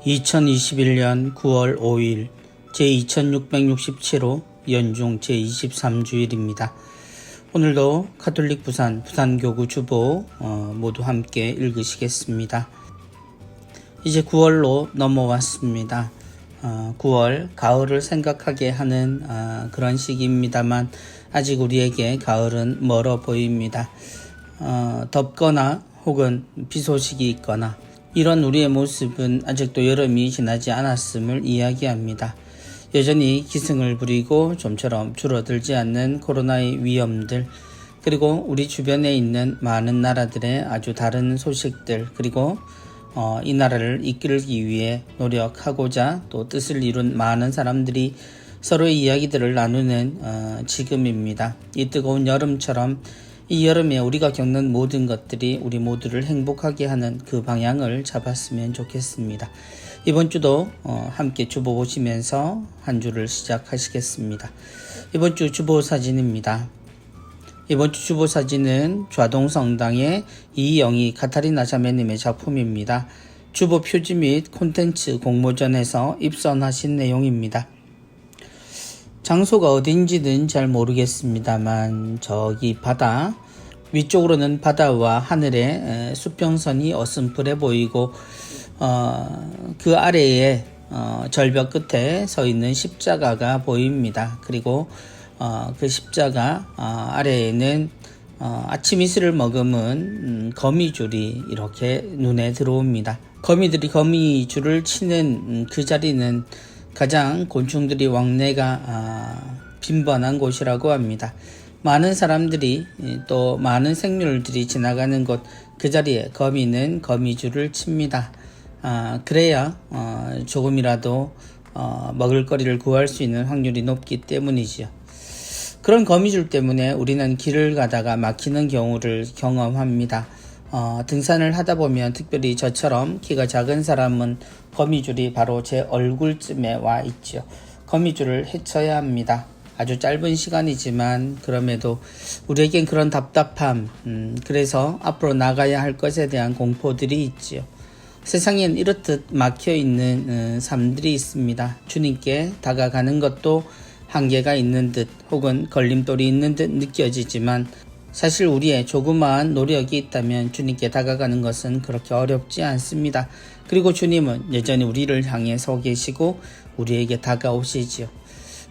2021년 9월 5일 제2667호 연중 제23주일입니다. 오늘도 가톨릭 부산교구 주보 모두 함께 읽으시겠습니다. 이제 9월로 넘어왔습니다. 9월 가을을 생각하게 하는 그런 시기입니다만 아직 우리에게 가을은 멀어 보입니다. 덥거나 혹은 비 소식이 있거나 이런 우리의 모습은 아직도 여름이 지나지 않았음을 이야기합니다. 여전히 기승을 부리고 좀처럼 줄어들지 않는 코로나의 위험들, 그리고 우리 주변에 있는 많은 나라들의 아주 다른 소식들, 그리고 이 나라를 이끌기 위해 노력하고자 또 뜻을 이룬 많은 사람들이 서로의 이야기들을 나누는 지금입니다. 이 뜨거운 여름처럼 이 여름에 우리가 겪는 모든 것들이 우리 모두를 행복하게 하는 그 방향을 잡았으면 좋겠습니다. 이번 주도 함께 주보 보시면서 한 주를 시작하시겠습니다. 이번 주 주보 사진입니다. 이번 주 주보 사진은 좌동성당의 이영희 카타리나 자매님의 작품입니다. 주보 표지 및 콘텐츠 공모전에서 입선하신 내용입니다. 장소가 어딘지는 잘 모르겠습니다만 저기 바다, 위쪽으로는 바다와 하늘의 수평선이 어슴푸레 보이고 그 아래에 절벽 끝에 서 있는 십자가가 보입니다. 그리고 그 십자가 아래에는 아침 이슬을 머금은 거미줄이 이렇게 눈에 들어옵니다. 거미들이 거미줄을 치는 그 자리는 가장 곤충들이 왕래가 빈번한 곳이라고 합니다. 많은 사람들이 또 많은 생물들이 지나가는 곳, 그 자리에 거미는 거미줄을 칩니다. 그래야 조금이라도 먹을거리를 구할 수 있는 확률이 높기 때문이지요. 그런 거미줄 때문에 우리는 길을 가다가 막히는 경우를 경험합니다. 등산을 하다 보면 특별히 저처럼 키가 작은 사람은 거미줄이 바로 제 얼굴쯤에 와 있죠. 거미줄을 헤쳐야 합니다. 아주 짧은 시간이지만 그럼에도 우리에겐 그런 답답함, 그래서 앞으로 나가야 할 것에 대한 공포들이 있지요. 세상엔 이렇듯 막혀있는 삶들이 있습니다. 주님께 다가가는 것도 한계가 있는 듯 혹은 걸림돌이 있는 듯 느껴지지만 사실 우리의 조그마한 노력이 있다면 주님께 다가가는 것은 그렇게 어렵지 않습니다. 그리고 주님은 여전히 우리를 향해 서 계시고 우리에게 다가오시지요.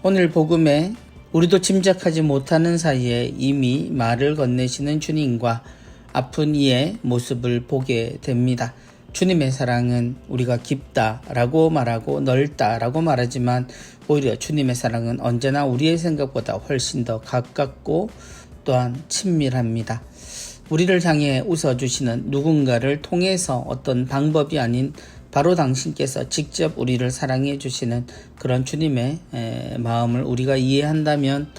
오늘 복음에 우리도 짐작하지 못하는 사이에 이미 말을 건네시는 주님과 아픈 이의 모습을 보게 됩니다. 주님의 사랑은 우리가 깊다라고 말하고 넓다라고 말하지만 오히려 주님의 사랑은 언제나 우리의 생각보다 훨씬 더 가깝고 또한 친밀합니다. 우리를 향해 웃어주시는 누군가를 통해서 어떤 방법이 아닌 바로 당신께서 직접 우리를 사랑해 주시는 그런 주님의 마음을 우리가 이해한다면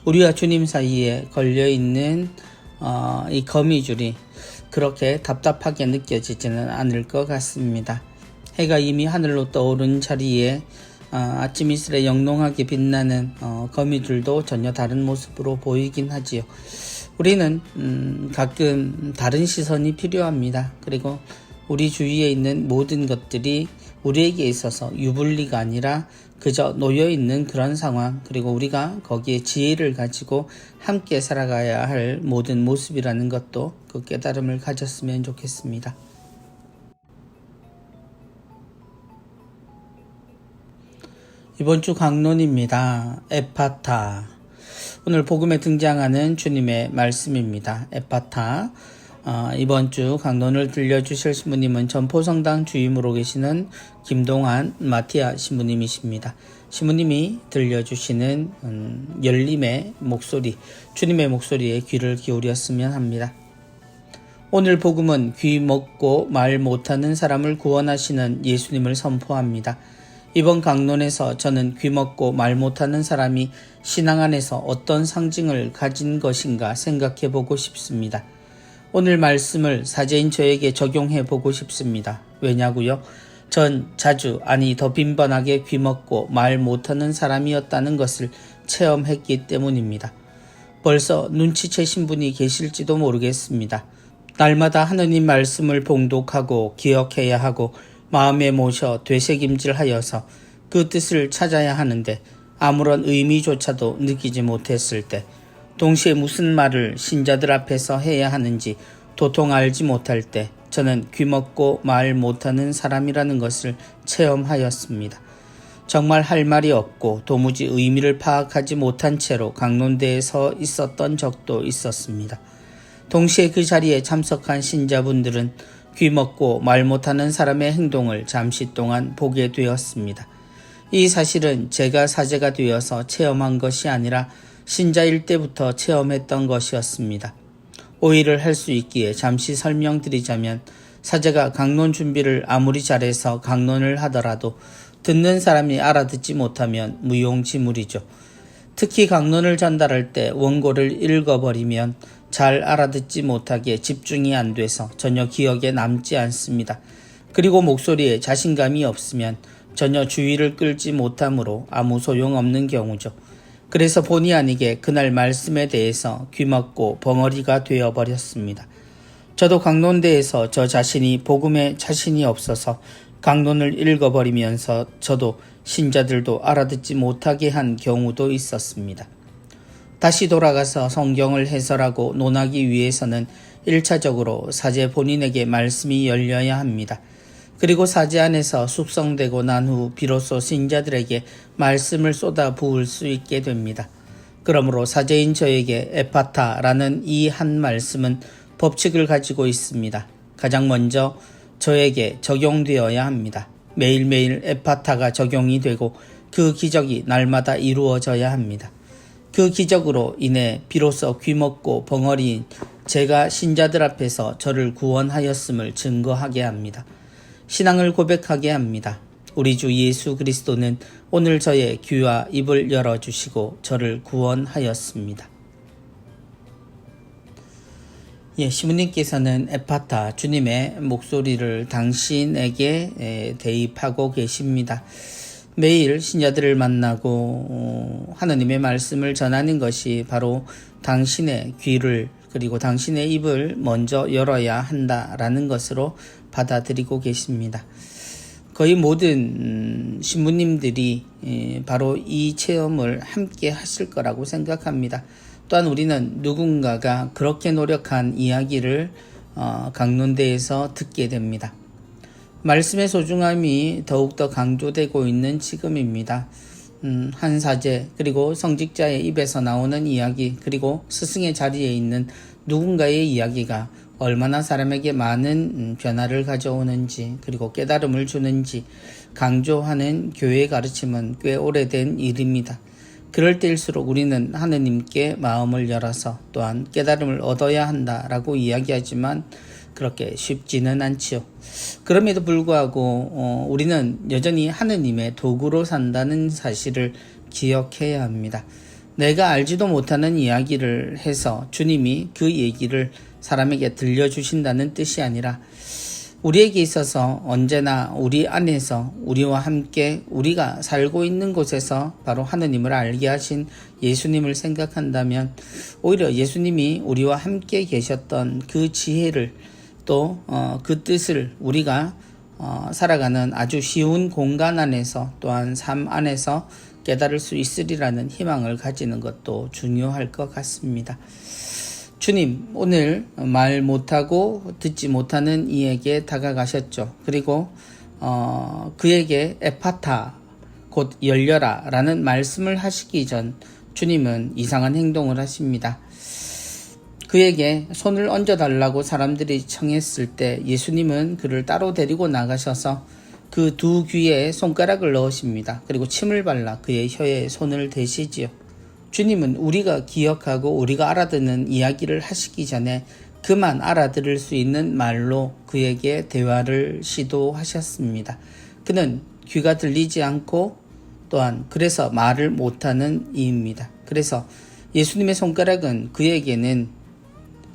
우리와 주님 사이에 걸려있는 이 거미줄이 그렇게 답답하게 느껴지지는 않을 것 같습니다. 해가 이미 하늘로 떠오른 자리에 아침 이슬에 영롱하게 빛나는 거미줄도 전혀 다른 모습으로 보이긴 하지요. 우리는 가끔 다른 시선이 필요합니다. 그리고 우리 주위에 있는 모든 것들이 우리에게 있어서 유불리가 아니라 그저 놓여있는 그런 상황, 그리고 우리가 거기에 지혜를 가지고 함께 살아가야 할 모든 모습이라는 것도 그 깨달음을 가졌으면 좋겠습니다. 이번 주 강론입니다. 에파타. 오늘 복음에 등장하는 주님의 말씀입니다. 에파타. 이번 주 강론을 들려주실 신부님은 전포성당 주임으로 계시는 김동환 마티아 신부님이십니다. 신부님이 들려주시는 열림의 목소리, 주님의 목소리에 귀를 기울였으면 합니다. 오늘 복음은 귀 먹고 말 못하는 사람을 구원하시는 예수님을 선포합니다. 이번 강론에서 저는 귀 먹고 말 못하는 사람이 신앙 안에서 어떤 상징을 가진 것인가 생각해 보고 싶습니다. 오늘 말씀을 사제인 저에게 적용해 보고 싶습니다. 왜냐고요? 전 자주, 아니 더 빈번하게 귀 먹고 말 못하는 사람이었다는 것을 체험했기 때문입니다. 벌써 눈치채신 분이 계실지도 모르겠습니다. 날마다 하느님 말씀을 봉독하고 기억해야 하고 마음에 모셔 되새김질하여서 그 뜻을 찾아야 하는데 아무런 의미조차도 느끼지 못했을 때, 동시에 무슨 말을 신자들 앞에서 해야 하는지 도통 알지 못할 때 저는 귀먹고 말 못하는 사람이라는 것을 체험하였습니다. 정말 할 말이 없고 도무지 의미를 파악하지 못한 채로 강론대에 서 있었던 적도 있었습니다. 동시에 그 자리에 참석한 신자분들은 귀먹고 말 못하는 사람의 행동을 잠시 동안 보게 되었습니다. 이 사실은 제가 사제가 되어서 체험한 것이 아니라 신자일 때부터 체험했던 것이었습니다. 오해를 할 수 있기에 잠시 설명드리자면, 사제가 강론 준비를 아무리 잘해서 강론을 하더라도 듣는 사람이 알아듣지 못하면 무용지물이죠. 특히 강론을 전달할 때 원고를 읽어버리면 잘 알아듣지 못하게 집중이 안 돼서 전혀 기억에 남지 않습니다. 그리고 목소리에 자신감이 없으면 전혀 주의를 끌지 못하므로 아무 소용없는 경우죠. 그래서 본의 아니게 그날 말씀에 대해서 귀먹고 벙어리가 되어버렸습니다. 저도 강론대에서 저 자신이 복음에 자신이 없어서 강론을 읽어버리면서 저도 신자들도 알아듣지 못하게 한 경우도 있었습니다. 다시 돌아가서 성경을 해설하고 논하기 위해서는 1차적으로 사제 본인에게 말씀이 열려야 합니다. 그리고 사제 안에서 숙성되고 난 후 비로소 신자들에게 말씀을 쏟아 부을 수 있게 됩니다. 그러므로 사제인 저에게 에파타라는 이 한 말씀은 법칙을 가지고 있습니다. 가장 먼저 저에게 적용되어야 합니다. 매일매일 에파타가 적용이 되고 그 기적이 날마다 이루어져야 합니다. 그 기적으로 인해 비로소 귀먹고 벙어리인 제가 신자들 앞에서 저를 구원하였음을 증거하게 합니다. 신앙을 고백하게 합니다. 우리 주 예수 그리스도는 오늘 저의 귀와 입을 열어주시고 저를 구원하였습니다. 시부님께서는 에파타, 주님의 목소리를 당신에게 대입하고 계십니다. 매일 신자들을 만나고 하느님의 말씀을 전하는 것이 바로 당신의 귀를 그리고 당신의 입을 먼저 열어야 한다라는 것으로 받아들이고 계십니다. 거의 모든 신부님들이 바로 이 체험을 함께 하실 거라고 생각합니다. 또한 우리는 누군가가 그렇게 노력한 이야기를 강론대에서 듣게 됩니다. 말씀의 소중함이 더욱더 강조되고 있는 지금입니다. 한 사제 그리고 성직자의 입에서 나오는 이야기 그리고 스승의 자리에 있는 누군가의 이야기가 얼마나 사람에게 많은 변화를 가져오는지 그리고 깨달음을 주는지 강조하는 교회의 가르침은 꽤 오래된 일입니다. 그럴 때일수록 우리는 하느님께 마음을 열어서 또한 깨달음을 얻어야 한다라고 이야기하지만 그렇게 쉽지는 않지요. 그럼에도 불구하고 우리는 여전히 하느님의 도구로 산다는 사실을 기억해야 합니다. 내가 알지도 못하는 이야기를 해서 주님이 그 얘기를 사람에게 들려주신다는 뜻이 아니라 우리에게 있어서 언제나 우리 안에서 우리와 함께 우리가 살고 있는 곳에서 바로 하느님을 알게 하신 예수님을 생각한다면 오히려 예수님이 우리와 함께 계셨던 그 지혜를 또 그 뜻을 우리가 살아가는 아주 쉬운 공간 안에서 또한 삶 안에서 깨달을 수 있으리라는 희망을 가지는 것도 중요할 것 같습니다. 주님, 오늘 말 못하고 듣지 못하는 이에게 다가가셨죠. 그리고 그에게 에파타, 곧 열려라 라는 말씀을 하시기 전 주님은 이상한 행동을 하십니다. 그에게 손을 얹어달라고 사람들이 청했을 때 예수님은 그를 따로 데리고 나가셔서 그 두 귀에 손가락을 넣으십니다. 그리고 침을 발라 그의 혀에 손을 대시지요. 주님은 우리가 기억하고 우리가 알아듣는 이야기를 하시기 전에 그만 알아들을 수 있는 말로 그에게 대화를 시도하셨습니다. 그는 귀가 들리지 않고 또한 그래서 말을 못하는 이입니다. 그래서 예수님의 손가락은 그에게는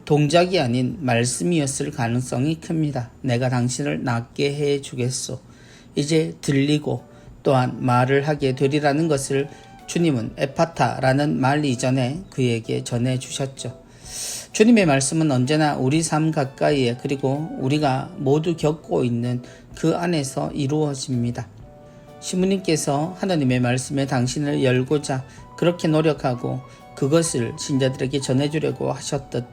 동작이 아닌 말씀이었을 가능성이 큽니다. 내가 당신을 낫게 해주겠소. 이제 들리고 또한 말을 하게 되리라는 것을 주님은 에파타라는 말 이전에 그에게 전해주셨죠. 주님의 말씀은 언제나 우리 삶 가까이에 그리고 우리가 모두 겪고 있는 그 안에서 이루어집니다. 신부님께서 하나님의 말씀에 당신을 열고자 그렇게 노력하고 그것을 신자들에게 전해주려고 하셨듯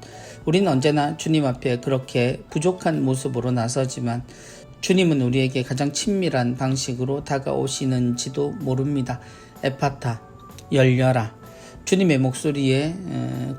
우리는 언제나 주님 앞에 그렇게 부족한 모습으로 나서지만 주님은 우리에게 가장 친밀한 방식으로 다가오시는지도 모릅니다. 에파타, 열려라. 주님의 목소리에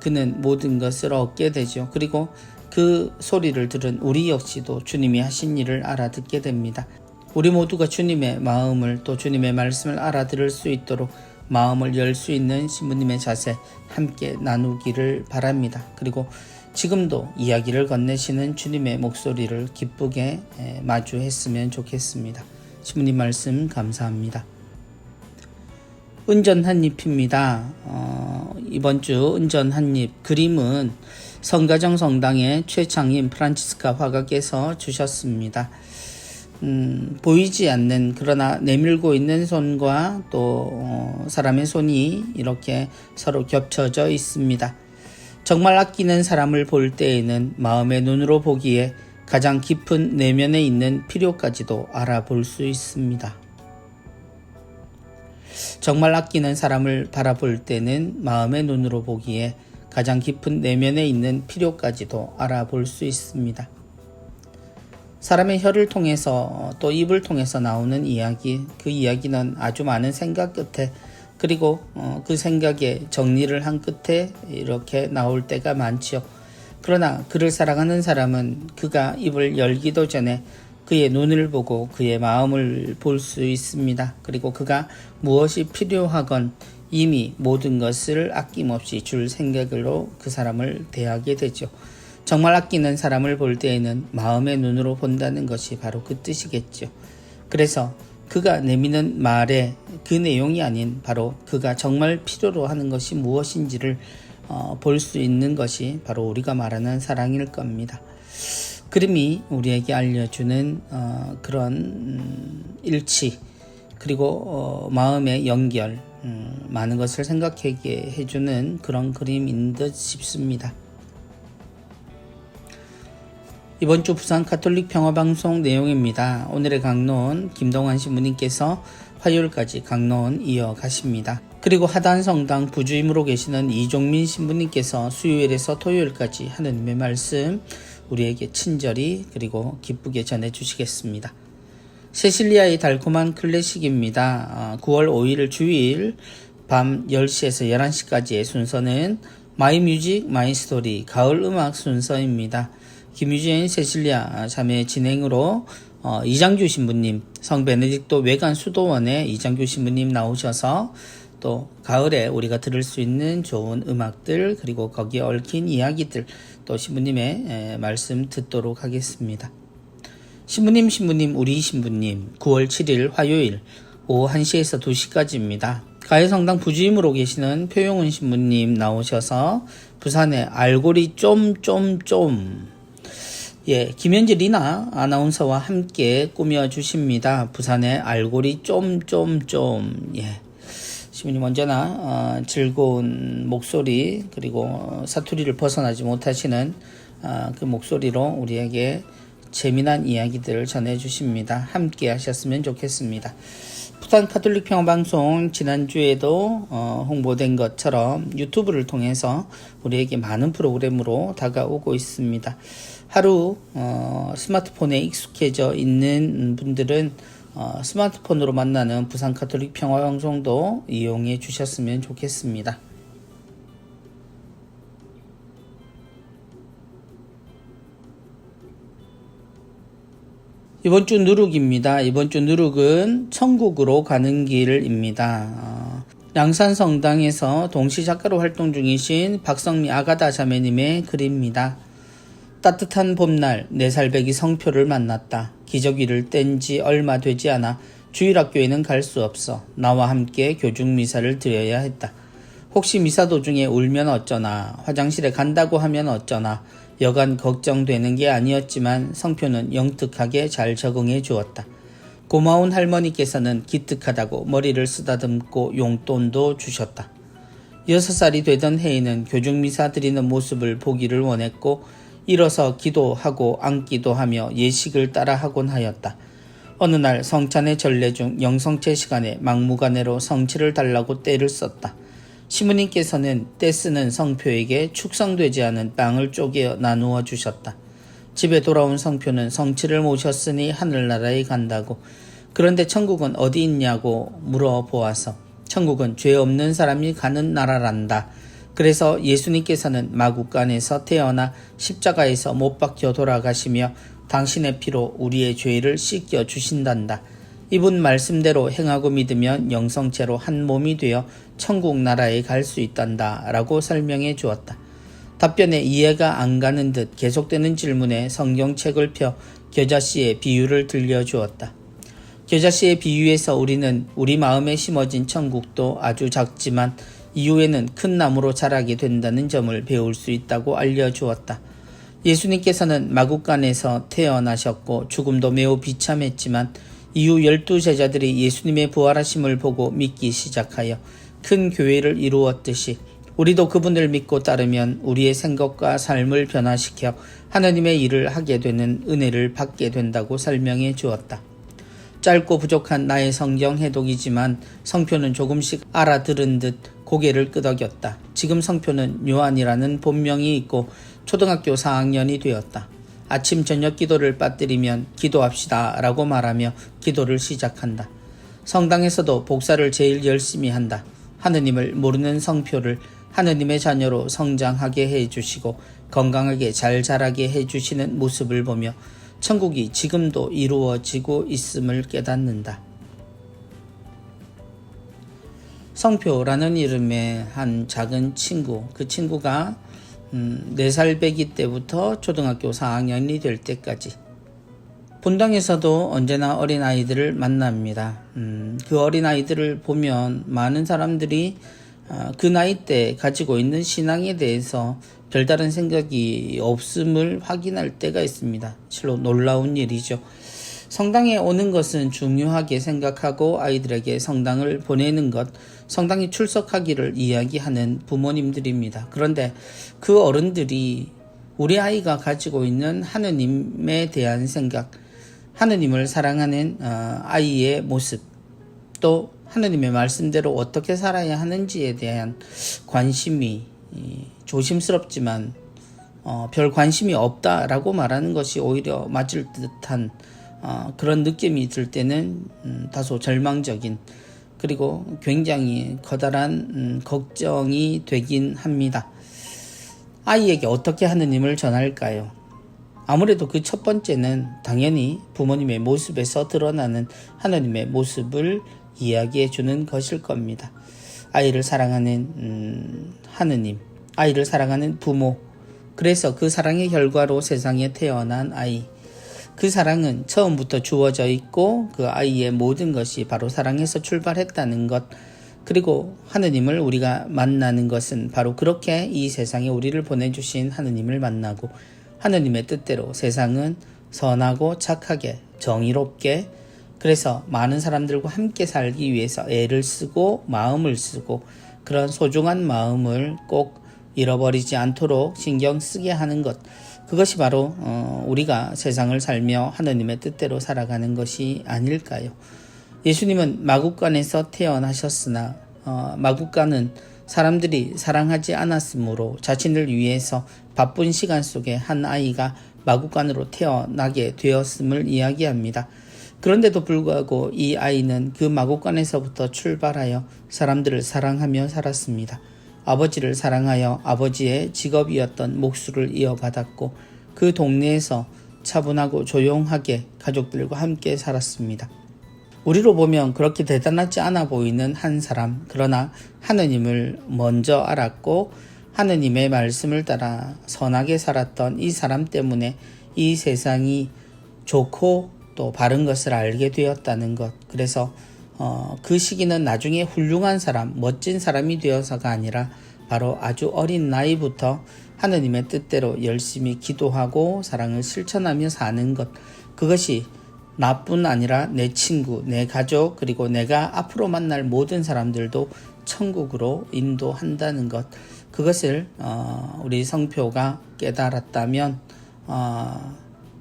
그는 모든 것을 얻게 되죠. 그리고 그 소리를 들은 우리 역시도 주님이 하신 일을 알아듣게 됩니다. 우리 모두가 주님의 마음을 또 주님의 말씀을 알아들을 수 있도록 마음을 열 수 있는 신부님의 자세 함께 나누기를 바랍니다. 그리고 지금도 이야기를 건네시는 주님의 목소리를 기쁘게 마주했으면 좋겠습니다. 신부님 말씀 감사합니다. 은전 한입입니다. 이번 주 은전 한입 그림은 성가정 성당의 최창임 프란치스카 화가께서 주셨습니다. 보이지 않는 그러나 내밀고 있는 손과 또 사람의 손이 이렇게 서로 겹쳐져 있습니다. 정말 아끼는 사람을 볼 때에는 마음의 눈으로 보기에 가장 깊은 내면에 있는 필요까지도 알아볼 수 있습니다. 정말 아끼는 사람을 바라볼 때는 마음의 눈으로 보기에 가장 깊은 내면에 있는 필요까지도 알아볼 수 있습니다. 사람의 혀를 통해서 또 입을 통해서 나오는 이야기, 그 이야기는 아주 많은 생각 끝에 그리고 그 생각에 정리를 한 끝에 이렇게 나올 때가 많지요. 그러나 그를 사랑하는 사람은 그가 입을 열기도 전에 그의 눈을 보고 그의 마음을 볼 수 있습니다. 그리고 그가 무엇이 필요하건 이미 모든 것을 아낌없이 줄 생각으로 그 사람을 대하게 되죠. 정말 아끼는 사람을 볼 때에는 마음의 눈으로 본다는 것이 바로 그 뜻이겠죠. 그래서 그가 내미는 말의 그 내용이 아닌 바로 그가 정말 필요로 하는 것이 무엇인지를 볼 수 있는 것이 바로 우리가 말하는 사랑일 겁니다. 그림이 우리에게 알려주는 그런 일치 그리고 마음의 연결 많은 것을 생각하게 해주는 그런 그림인 듯 싶습니다. 이번 주 부산 가톨릭 평화방송 내용입니다. 오늘의 강론 김동환 신부님께서 화요일까지 강론 이어가십니다. 그리고 하단성당 부주임으로 계시는 이종민 신부님께서 수요일에서 토요일까지 하느님의 말씀 우리에게 친절히 그리고 기쁘게 전해주시겠습니다. 세실리아의 달콤한 클래식입니다. 9월 5일 주일 밤 10시에서 11시까지의 순서는 마이 뮤직 마이 스토리 가을 음악 순서입니다. 김유진 세실리아 자매 진행으로 이장규 신부님, 성 베네딕토 외관 수도원의 이장규 신부님 나오셔서 또 가을에 우리가 들을 수 있는 좋은 음악들 그리고 거기에 얽힌 이야기들 또 신부님의 말씀 듣도록 하겠습니다. 신부님 우리 신부님 9월 7일 화요일 오후 1시에서 2시까지입니다. 가해성당 부주임으로 계시는 표용은 신부님 나오셔서 부산의 알고리 김현지 리나 아나운서와 함께 꾸며주십니다. 부산의 알고리 신부님 언제나 즐거운 목소리 그리고 사투리를 벗어나지 못하시는 그 목소리로 우리에게 재미난 이야기들을 전해주십니다. 함께 하셨으면 좋겠습니다. 부산 가톨릭 평화방송 지난주에도 홍보된 것처럼 유튜브를 통해서 우리에게 많은 프로그램으로 다가오고 있습니다. 하루 스마트폰에 익숙해져 있는 분들은 스마트폰으로 만나는 부산 가톨릭 평화방송도 이용해 주셨으면 좋겠습니다. 이번 주 누룩입니다. 이번 주 누룩은 천국으로 가는 길입니다. 양산성당에서 동시작가로 활동 중이신 박성미 아가다 자매님의 글입니다. 따뜻한 봄날 4살배기 성표를 만났다. 기저귀를 뗀 지 얼마 되지 않아 주일학교에는 갈 수 없어. 나와 함께 교중미사를 드려야 했다. 혹시 미사 도중에 울면 어쩌나, 화장실에 간다고 하면 어쩌나, 여간 걱정되는 게 아니었지만 성표는 영특하게 잘 적응해 주었다. 고마운 할머니께서는 기특하다고 머리를 쓰다듬고 용돈도 주셨다. 6살이 되던 해에는 교중미사 드리는 모습을 보기를 원했고 일어서 기도하고 앉기도 하며 예식을 따라하곤 하였다. 어느 날 성찬의 전례 중 영성체 시간에 막무가내로 성취를 달라고 떼를 썼다. 시부님께서는 떼 쓰는 성표에게 축성되지 않은 빵을 쪼개 나누어 주셨다. 집에 돌아온 성표는 성치를 모셨으니 하늘나라에 간다고. 그런데 천국은 어디 있냐고 물어보아서 천국은 죄 없는 사람이 가는 나라란다. 그래서 예수님께서는 마구간에서 태어나 십자가에서 못 박혀 돌아가시며 당신의 피로 우리의 죄를 씻겨 주신단다. 이분 말씀대로 행하고 믿으면 영성체로 한 몸이 되어 천국 나라에 갈 수 있단다 라고 설명해 주었다. 답변에 이해가 안 가는 듯 계속되는 질문에 성경책을 펴 겨자씨의 비유를 들려주었다. 겨자씨의 비유에서 우리는 우리 마음에 심어진 천국도 아주 작지만 이후에는 큰 나무로 자라게 된다는 점을 배울 수 있다고 알려주었다. 예수님께서는 마구간에서 태어나셨고 죽음도 매우 비참했지만 이후 12제자들이 예수님의 부활하심을 보고 믿기 시작하여 큰 교회를 이루었듯이 우리도 그분을 믿고 따르면 우리의 생각과 삶을 변화시켜 하나님의 일을 하게 되는 은혜를 받게 된다고 설명해 주었다. 짧고 부족한 나의 성경 해독이지만 성표는 조금씩 알아들은 듯 고개를 끄덕였다. 지금 성표는 요한이라는 본명이 있고 초등학교 4학년이 되었다. 아침 저녁 기도를 빠뜨리면 기도합시다 라고 말하며 기도를 시작한다. 성당에서도 복사를 제일 열심히 한다. 하느님을 모르는 성표를 하느님의 자녀로 성장하게 해주시고 건강하게 잘 자라게 해주시는 모습을 보며 천국이 지금도 이루어지고 있음을 깨닫는다. 성표라는 이름의 한 작은 친구, 그 친구가 4살 배기 때부터 초등학교 4학년이 될 때까지 본당에서도 언제나 어린아이들을 만납니다. 그 어린아이들을 보면 많은 사람들이 그 나이 때 가지고 있는 신앙에 대해서 별다른 생각이 없음을 확인할 때가 있습니다. 실로 놀라운 일이죠. 성당에 오는 것은 중요하게 생각하고 아이들에게 성당을 보내는 것, 성당에 출석하기를 이야기하는 부모님들입니다. 그런데 그 어른들이 우리 아이가 가지고 있는 하느님에 대한 생각, 하느님을 사랑하는 아이의 모습, 또 하느님의 말씀대로 어떻게 살아야 하는지에 대한 관심이 조심스럽지만 별 관심이 없다라고 말하는 것이 오히려 맞을 듯한 그런 느낌이 들 때는 다소 절망적인, 그리고 굉장히 커다란 걱정이 되긴 합니다. 아이에게 어떻게 하느님을 전할까요? 아무래도 그 첫 번째는 당연히 부모님의 모습에서 드러나는 하느님의 모습을 이야기해 주는 것일 겁니다. 아이를 사랑하는 하느님, 아이를 사랑하는 부모, 그래서 그 사랑의 결과로 세상에 태어난 아이, 그 사랑은 처음부터 주어져 있고 그 아이의 모든 것이 바로 사랑에서 출발했다는 것, 그리고 하느님을 우리가 만나는 것은 바로 그렇게 이 세상에 우리를 보내주신 하느님을 만나고 하느님의 뜻대로 세상은 선하고 착하게 정의롭게, 그래서 많은 사람들과 함께 살기 위해서 애를 쓰고 마음을 쓰고 그런 소중한 마음을 꼭 잃어버리지 않도록 신경 쓰게 하는 것, 그것이 바로 우리가 세상을 살며 하느님의 뜻대로 살아가는 것이 아닐까요? 예수님은 마구간에서 태어나셨으나 마구간은 사람들이 사랑하지 않았으므로 자신을 위해서 바쁜 시간 속에 한 아이가 마구간으로 태어나게 되었음을 이야기합니다. 그런데도 불구하고 이 아이는 그 마구간에서부터 출발하여 사람들을 사랑하며 살았습니다. 아버지를 사랑하여 아버지의 직업이었던 목수를 이어받았고 그 동네에서 차분하고 조용하게 가족들과 함께 살았습니다. 우리로 보면 그렇게 대단하지 않아 보이는 한 사람, 그러나 하느님을 먼저 알았고 하느님의 말씀을 따라 선하게 살았던 이 사람 때문에 이 세상이 좋고 또 바른 것을 알게 되었다는 것, 그래서 그 시기는 나중에 훌륭한 사람, 멋진 사람이 되어서가 아니라 바로 아주 어린 나이부터 하느님의 뜻대로 열심히 기도하고 사랑을 실천하며 사는 것, 그것이 나뿐 아니라 내 친구, 내 가족, 그리고 내가 앞으로 만날 모든 사람들도 천국으로 인도한다는 것, 그것을 우리 성표가 깨달았다면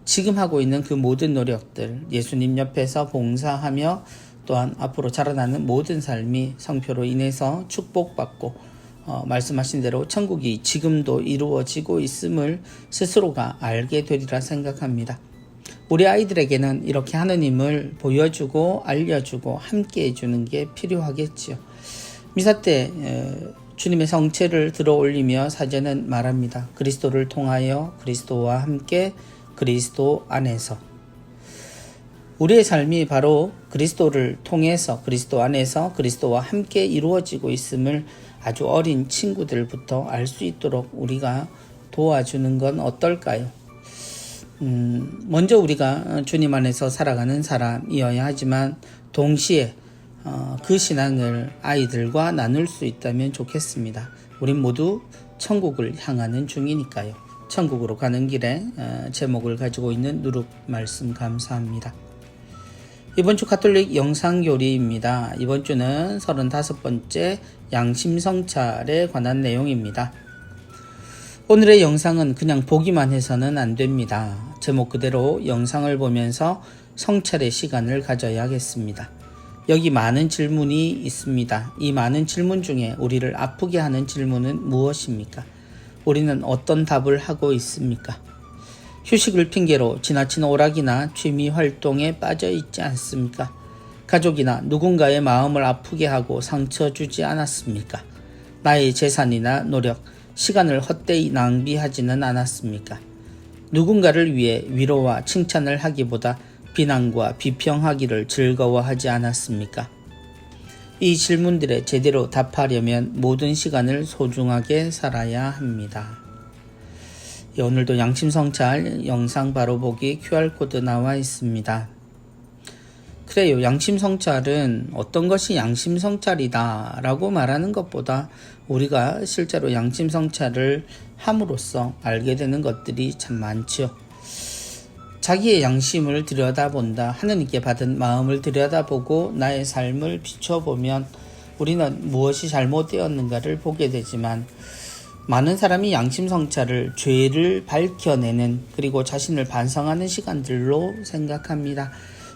지금 하고 있는 그 모든 노력들, 예수님 옆에서 봉사하며 또한 앞으로 자라나는 모든 삶이 성표로 인해서 축복받고 말씀하신 대로 천국이 지금도 이루어지고 있음을 스스로가 알게 되리라 생각합니다. 우리 아이들에게는 이렇게 하느님을 보여주고 알려주고 함께 해주는 게 필요하겠지요. 미사 때 주님의 성체를 들어올리며 사제는 말합니다. 그리스도를 통하여 그리스도와 함께 그리스도 안에서. 우리의 삶이 바로 그리스도를 통해서 그리스도 안에서 그리스도와 함께 이루어지고 있음을 아주 어린 친구들부터 알 수 있도록 우리가 도와주는 건 어떨까요? 먼저 우리가 주님 안에서 살아가는 사람이어야 하지만 동시에 그 신앙을 아이들과 나눌 수 있다면 좋겠습니다. 우린 모두 천국을 향하는 중이니까요. 천국으로 가는 길에 제목을 가지고 있는 누룩 말씀 감사합니다. 이번 주 가톨릭 영상교리입니다. 이번 주는 35번째 양심성찰에 관한 내용입니다. 오늘의 영상은 그냥 보기만 해서는 안 됩니다. 제목 그대로 영상을 보면서 성찰의 시간을 가져야겠습니다. 여기 많은 질문이 있습니다. 이 많은 질문 중에 우리를 아프게 하는 질문은 무엇입니까? 우리는 어떤 답을 하고 있습니까? 휴식을 핑계로 지나친 오락이나 취미 활동에 빠져 있지 않습니까? 가족이나 누군가의 마음을 아프게 하고 상처 주지 않았습니까? 나의 재산이나 노력, 시간을 헛되이 낭비하지는 않았습니까? 누군가를 위해 위로와 칭찬을 하기보다 비난과 비평하기를 즐거워하지 않았습니까? 이 질문들에 제대로 답하려면 모든 시간을 소중하게 살아야 합니다. 오늘도 양심성찰 영상 바로 보기 QR코드 나와 있습니다. 그래요. 양심성찰은 어떤 것이 양심성찰이다 라고 말하는 것보다 우리가 실제로 양심성찰을 함으로써 알게 되는 것들이 참 많죠. 자기의 양심을 들여다본다. 하느님께 받은 마음을 들여다보고 나의 삶을 비춰보면 우리는 무엇이 잘못되었는가를 보게 되지만 많은 사람이 양심성찰을 죄를 밝혀내는 그리고 자신을 반성하는 시간들로 생각합니다.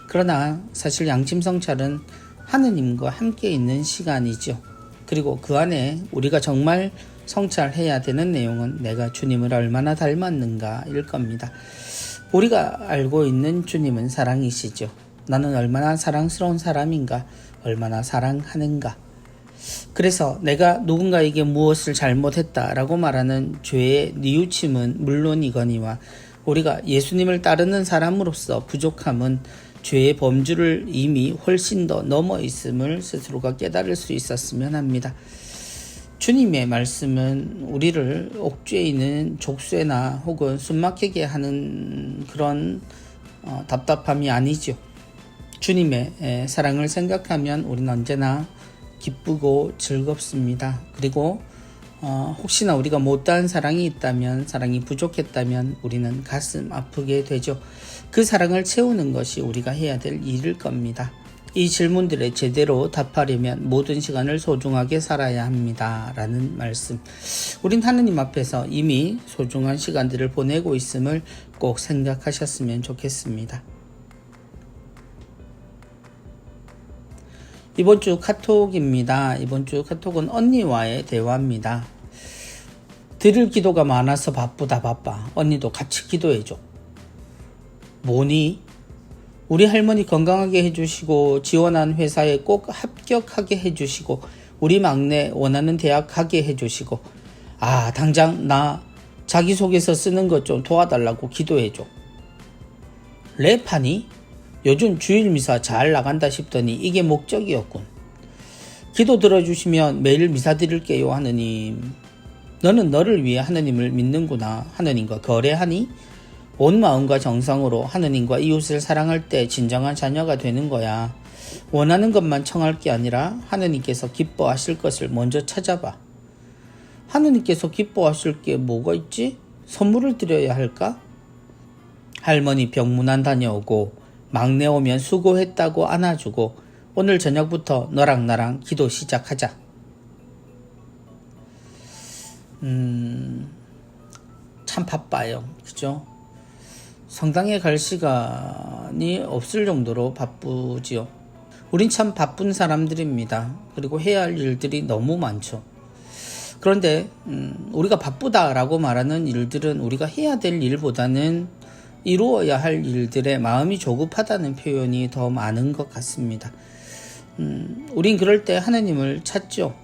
그러나 사실 양심성찰은 하느님과 함께 있는 시간이죠. 그리고 그 안에 우리가 정말 성찰해야 되는 내용은 내가 주님을 얼마나 닮았는가일 겁니다. 우리가 알고 있는 주님은 사랑이시죠. 나는 얼마나 사랑스러운 사람인가, 얼마나 사랑하는가. 그래서 내가 누군가에게 무엇을 잘못했다라고 말하는 죄의 뉘우침은 물론이거니와 우리가 예수님을 따르는 사람으로서 부족함은 죄의 범주를 이미 훨씬 더 넘어 있음을 스스로가 깨달을 수 있었으면 합니다. 주님의 말씀은 우리를 옥죄에 있는 족쇄나 혹은 숨막히게 하는 그런 답답함이 아니죠. 주님의 사랑을 생각하면 우리는 언제나 기쁘고 즐겁습니다. 그리고 혹시나 우리가 못다한 사랑이 있다면, 사랑이 부족했다면 우리는 가슴 아프게 되죠. 그 사랑을 채우는 것이 우리가 해야 될 일일 겁니다. 이 질문들에 제대로 답하려면 모든 시간을 소중하게 살아야 합니다. 라는 말씀. 우린 하느님 앞에서 이미 소중한 시간들을 보내고 있음을 꼭 생각하셨으면 좋겠습니다. 이번 주 카톡입니다. 이번 주 카톡은 언니와의 대화입니다. 드릴 기도가 많아서 바빠. 언니도 같이 기도해줘. 뭐니? 우리 할머니 건강하게 해주시고 지원한 회사에 꼭 합격하게 해주시고 우리 막내 원하는 대학 가게 해주시고 당장 나 자기소개서 쓰는 것 좀 도와달라고 기도해줘. 랩하니? 요즘 주일 미사 잘 나간다 싶더니 이게 목적이었군. 기도 들어주시면 매일 미사 드릴게요 하느님. 너는 너를 위해 하느님을 믿는구나. 하느님과 거래하니? 온 마음과 정성으로 하느님과 이웃을 사랑할 때 진정한 자녀가 되는 거야. 원하는 것만 청할 게 아니라 하느님께서 기뻐하실 것을 먼저 찾아봐. 하느님께서 기뻐하실 게 뭐가 있지? 선물을 드려야 할까? 할머니 병문안 다녀오고 막내 오면 수고했다고 안아주고 오늘 저녁부터 너랑 나랑 기도 시작하자. 참 바빠요. 그죠? 성당에 갈 시간이 없을 정도로 바쁘지요. 우린 참 바쁜 사람들입니다. 그리고 해야 할 일들이 너무 많죠. 그런데 우리가 바쁘다라고 말하는 일들은 우리가 해야 될 일보다는 이루어야 할 일들에 마음이 조급하다는 표현이 더 많은 것 같습니다. 우린 그럴 때 하느님을 찾죠.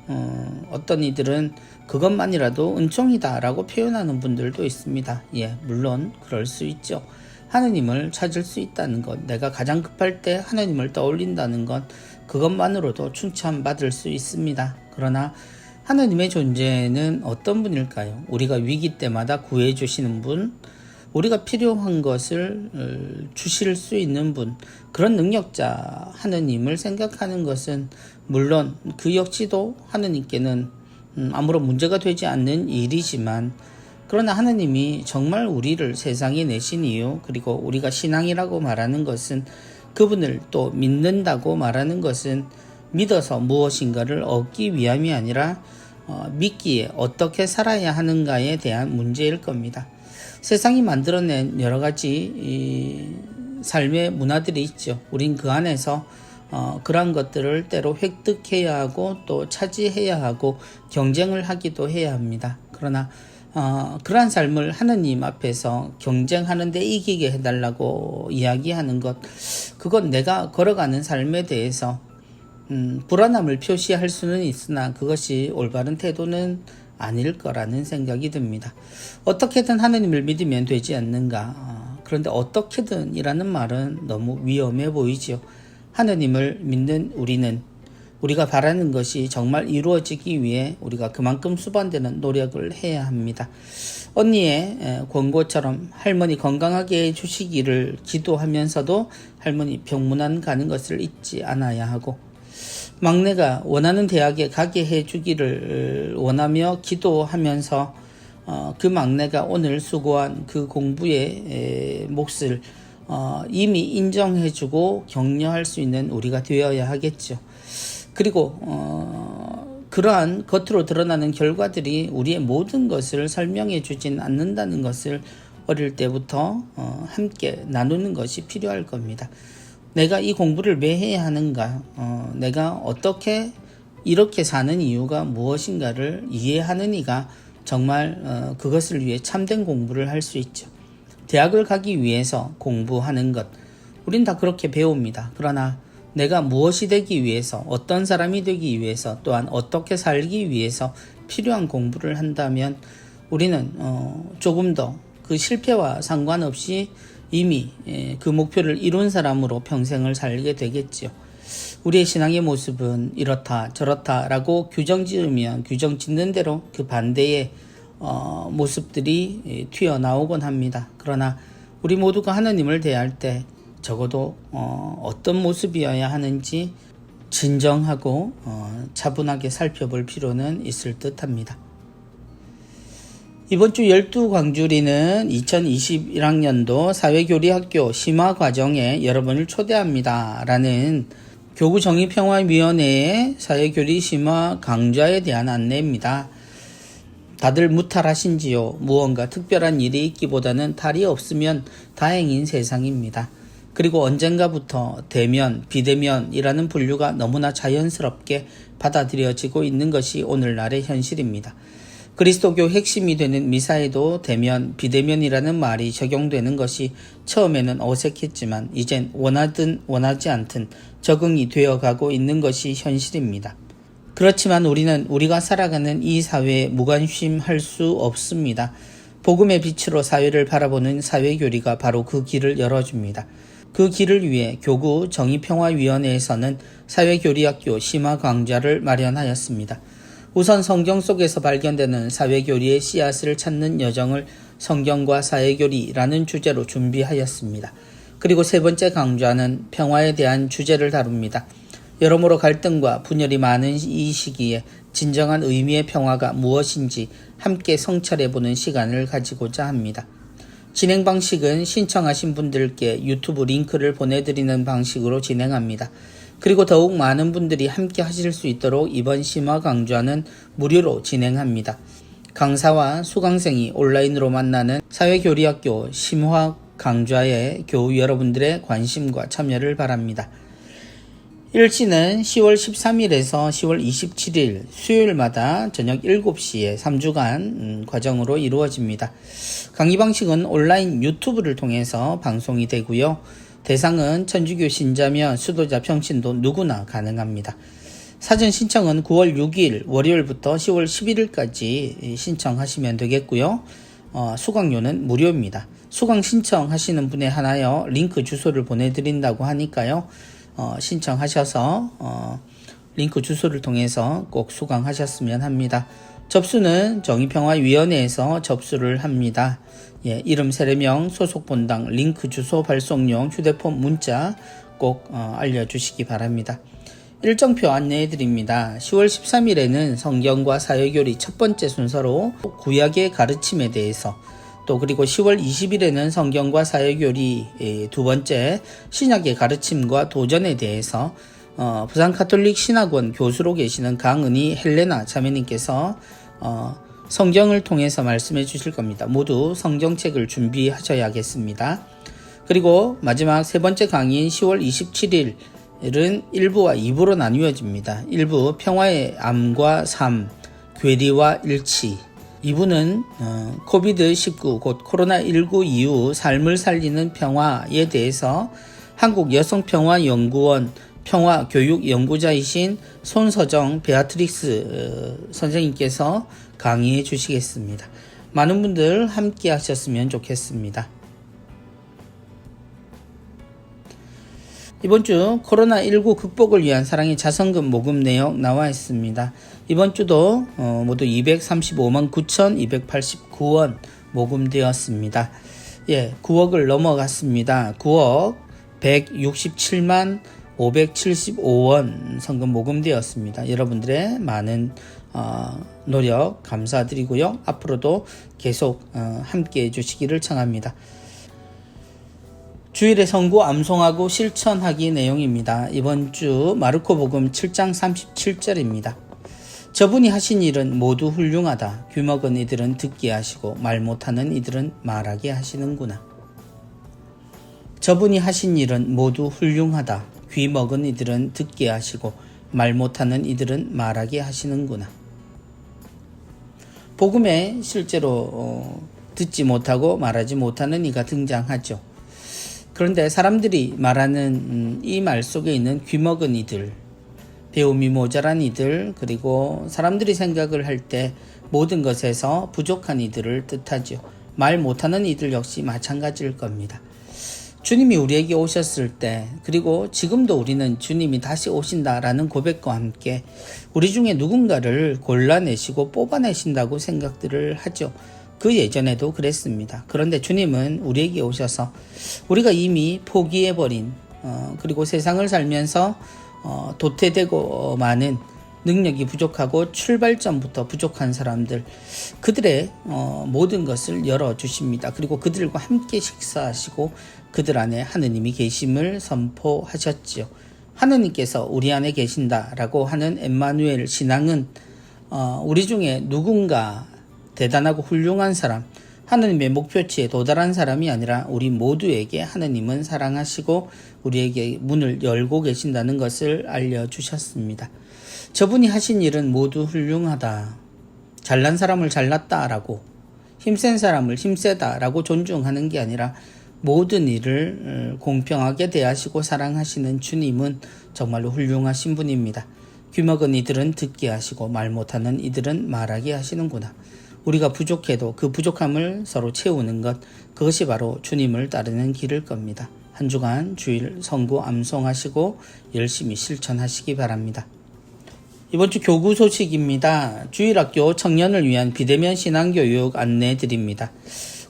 어떤 이들은 그것만이라도 은총이다 라고 표현하는 분들도 있습니다. 예, 물론 그럴 수 있죠. 하느님을 찾을 수 있다는 것, 내가 가장 급할 때 하느님을 떠올린다는 것, 그것만으로도 칭찬받을 수 있습니다. 그러나 하느님의 존재는 어떤 분일까요? 우리가 위기 때마다 구해주시는 분, 우리가 필요한 것을 주실 수 있는 분, 그런 능력자 하느님을 생각하는 것은 물론 그 역시도 하느님께는 아무런 문제가 되지 않는 일이지만, 그러나 하느님이 정말 우리를 세상에 내신 이유, 그리고 우리가 신앙이라고 말하는 것은, 그분을 또 믿는다고 말하는 것은 믿어서 무엇인가를 얻기 위함이 아니라 믿기에 어떻게 살아야 하는가에 대한 문제일 겁니다. 세상이 만들어낸 여러 가지 삶의 문화들이 있죠. 우린 그 안에서 그러한 것들을 때로 획득해야 하고 또 차지해야 하고 경쟁을 하기도 해야 합니다. 그러나 그러한 삶을 하느님 앞에서 경쟁하는데 이기게 해달라고 이야기하는 것, 그건 내가 걸어가는 삶에 대해서 불안함을 표시할 수는 있으나 그것이 올바른 태도는 아닐 거라는 생각이 듭니다. 어떻게든 하느님을 믿으면 되지 않는가. 그런데 어떻게든 이라는 말은 너무 위험해 보이죠. 하느님을 믿는 우리는 우리가 바라는 것이 정말 이루어지기 위해 우리가 그만큼 수반되는 노력을 해야 합니다. 언니의 권고처럼 할머니 건강하게 해주시기를 기도하면서도 할머니 병문안 가는 것을 잊지 않아야 하고, 막내가 원하는 대학에 가게 해주기를 원하며 기도하면서 그 막내가 오늘 수고한 그 공부의 몫을 이미 인정해주고 격려할 수 있는 우리가 되어야 하겠죠. 그리고 그러한 겉으로 드러나는 결과들이 우리의 모든 것을 설명해 주진 않는다는 것을 어릴 때부터 함께 나누는 것이 필요할 겁니다. 내가 이 공부를 왜 해야 하는가, 내가 어떻게 이렇게 사는 이유가 무엇인가를 이해하는 이가 정말 그것을 위해 참된 공부를 할 수 있죠. 대학을 가기 위해서 공부하는 것, 우린 다 그렇게 배웁니다. 그러나 내가 무엇이 되기 위해서, 어떤 사람이 되기 위해서, 또한 어떻게 살기 위해서 필요한 공부를 한다면 우리는 조금 더 그 실패와 상관없이 이미 그 목표를 이룬 사람으로 평생을 살게 되겠죠. 우리의 신앙의 모습은 이렇다 저렇다 라고 규정 지으면 규정 짓는 대로 그 반대의 모습들이 튀어나오곤 합니다. 그러나 우리 모두가 하느님을 대할 때 적어도 어떤 모습이어야 하는지 진정하고 차분하게 살펴볼 필요는 있을 듯 합니다. 이번 주 12광주리는 2021학년도 사회교리학교 심화과정에 여러분을 초대합니다 라는 교구정의평화위원회의 사회교리 심화 강좌에 대한 안내입니다. 다들 무탈하신지요? 무언가 특별한 일이 있기보다는 탈이 없으면 다행인 세상입니다. 그리고 언젠가부터 대면, 비대면이라는 분류가 너무나 자연스럽게 받아들여지고 있는 것이 오늘날의 현실입니다. 그리스도교 핵심이 되는 미사에도 대면, 비대면이라는 말이 적용되는 것이 처음에는 어색했지만 이젠 원하든 원하지 않든 적응이 되어가고 있는 것이 현실입니다. 그렇지만 우리는 우리가 살아가는 이 사회에 무관심할 수 없습니다. 복음의 빛으로 사회를 바라보는 사회교리가 바로 그 길을 열어줍니다. 그 길을 위해 교구 정의평화위원회에서는 사회교리학교 심화 강좌를 마련하였습니다. 우선 성경 속에서 발견되는 사회교리의 씨앗을 찾는 여정을 성경과 사회교리라는 주제로 준비하였습니다. 그리고 세 번째 강좌는 평화에 대한 주제를 다룹니다. 여러모로 갈등과 분열이 많은 이 시기에 진정한 의미의 평화가 무엇인지 함께 성찰해보는 시간을 가지고자 합니다. 진행 방식은 신청하신 분들께 유튜브 링크를 보내드리는 방식으로 진행합니다. 그리고 더욱 많은 분들이 함께 하실 수 있도록 이번 심화 강좌는 무료로 진행합니다. 강사와 수강생이 온라인으로 만나는 사회교리학교 심화 강좌에 교우 여러분들의 관심과 참여를 바랍니다. 일지는 10월 13일에서 10월 27일 수요일마다 저녁 7시에 3주간 과정으로 이루어집니다. 강의 방식은 온라인 유튜브를 통해서 방송이 되고요. 대상은 천주교 신자며 수도자 평신도 누구나 가능합니다. 사전 신청은 9월 6일 월요일부터 10월 11일까지 신청하시면 되겠고요. 수강료는 무료입니다. 수강 신청하시는 분에 한하여 링크 주소를 보내드린다고 하니까요. 신청하셔서 링크 주소를 통해서 꼭 수강하셨으면 합니다. 접수는 정의평화위원회에서 접수를 합니다. 이름 세례명 소속 본당 링크 주소 발송용 휴대폰 문자 꼭 알려주시기 바랍니다. 일정표 안내해 드립니다. 10월 13일에는 성경과 사회교리 첫 번째 순서로 구약의 가르침에 대해서, 또 그리고 10월 20일에는 성경과 사회교리 두 번째 신약의 가르침과 도전에 대해서 부산 가톨릭 신학원 교수로 계시는 강은희 헬레나 자매님께서 성경을 통해서 말씀해 주실 겁니다. 모두 성경책을 준비하셔야겠습니다. 그리고 마지막 세 번째 강의인 10월 27일 은 1부와 2부로 나뉘어집니다. 1부 평화의 암과 삶, 괴리와 일치. 2부는 코비드-19 곧 코로나19 이후 삶을 살리는 평화에 대해서 한국여성평화연구원 평화교육연구자이신 손서정 베아트릭스 선생님께서 강의해 주시겠습니다. 많은 분들 함께 하셨으면 좋겠습니다. 이번 주 코로나19 극복을 위한 사랑의 자선금 모금 내역 나와 있습니다. 이번 주도 모두 235만 9,289원 모금되었습니다. 9억을 넘어갔습니다. 9억 167만 575원 성금 모금되었습니다. 여러분들의 많은 노력 감사드리고요. 앞으로도 계속 함께 해주시기를 청합니다. 주일에 선고 암송하고 실천하기 내용입니다. 이번 주 마르코복음 7장 37절입니다. 저분이 하신 일은 모두 훌륭하다. 귀 먹은 이들은 듣게 하시고 말 못하는 이들은 말하게 하시는구나. 저분이 하신 일은 모두 훌륭하다. 귀 먹은 이들은 듣게 하시고 말 못하는 이들은 말하게 하시는구나. 복음에 실제로 듣지 못하고 말하지 못하는 이가 등장하죠. 그런데 사람들이 말하는 이 말 속에 있는 귀먹은 이들, 배움이 모자란 이들, 그리고 사람들이 생각을 할 때 모든 것에서 부족한 이들을 뜻하죠. 말 못하는 이들 역시 마찬가지일 겁니다. 주님이 우리에게 오셨을 때, 그리고 지금도 우리는 주님이 다시 오신다라는 고백과 함께 우리 중에 누군가를 골라내시고 뽑아내신다고 생각들을 하죠. 그 예전에도 그랬습니다. 그런데 주님은 우리에게 오셔서 우리가 이미 포기해버린 그리고 세상을 살면서 도태되고 많은 능력이 부족하고 출발점부터 부족한 사람들, 그들의 모든 것을 열어주십니다. 그리고 그들과 함께 식사하시고 그들 안에 하느님이 계심을 선포하셨지요. 하느님께서 우리 안에 계신다라고 하는 엠마누엘 신앙은 우리 중에 누군가 대단하고 훌륭한 사람, 하느님의 목표치에 도달한 사람이 아니라 우리 모두에게 하느님은 사랑하시고 우리에게 문을 열고 계신다는 것을 알려주셨습니다. 저분이 하신 일은 모두 훌륭하다. 잘난 사람을 잘났다라고, 힘센 사람을 힘세다라고 존중하는 게 아니라 모든 일을 공평하게 대하시고 사랑하시는 주님은 정말로 훌륭하신 분입니다. 귀먹은 이들은 듣게 하시고 말 못하는 이들은 말하게 하시는구나. 우리가 부족해도 그 부족함을 서로 채우는 것, 그것이 바로 주님을 따르는 길일 겁니다. 한 주간 주일 선고 암송하시고 열심히 실천하시기 바랍니다. 이번 주 교구 소식입니다. 주일학교 청년을 위한 비대면 신앙교육 안내해 드립니다.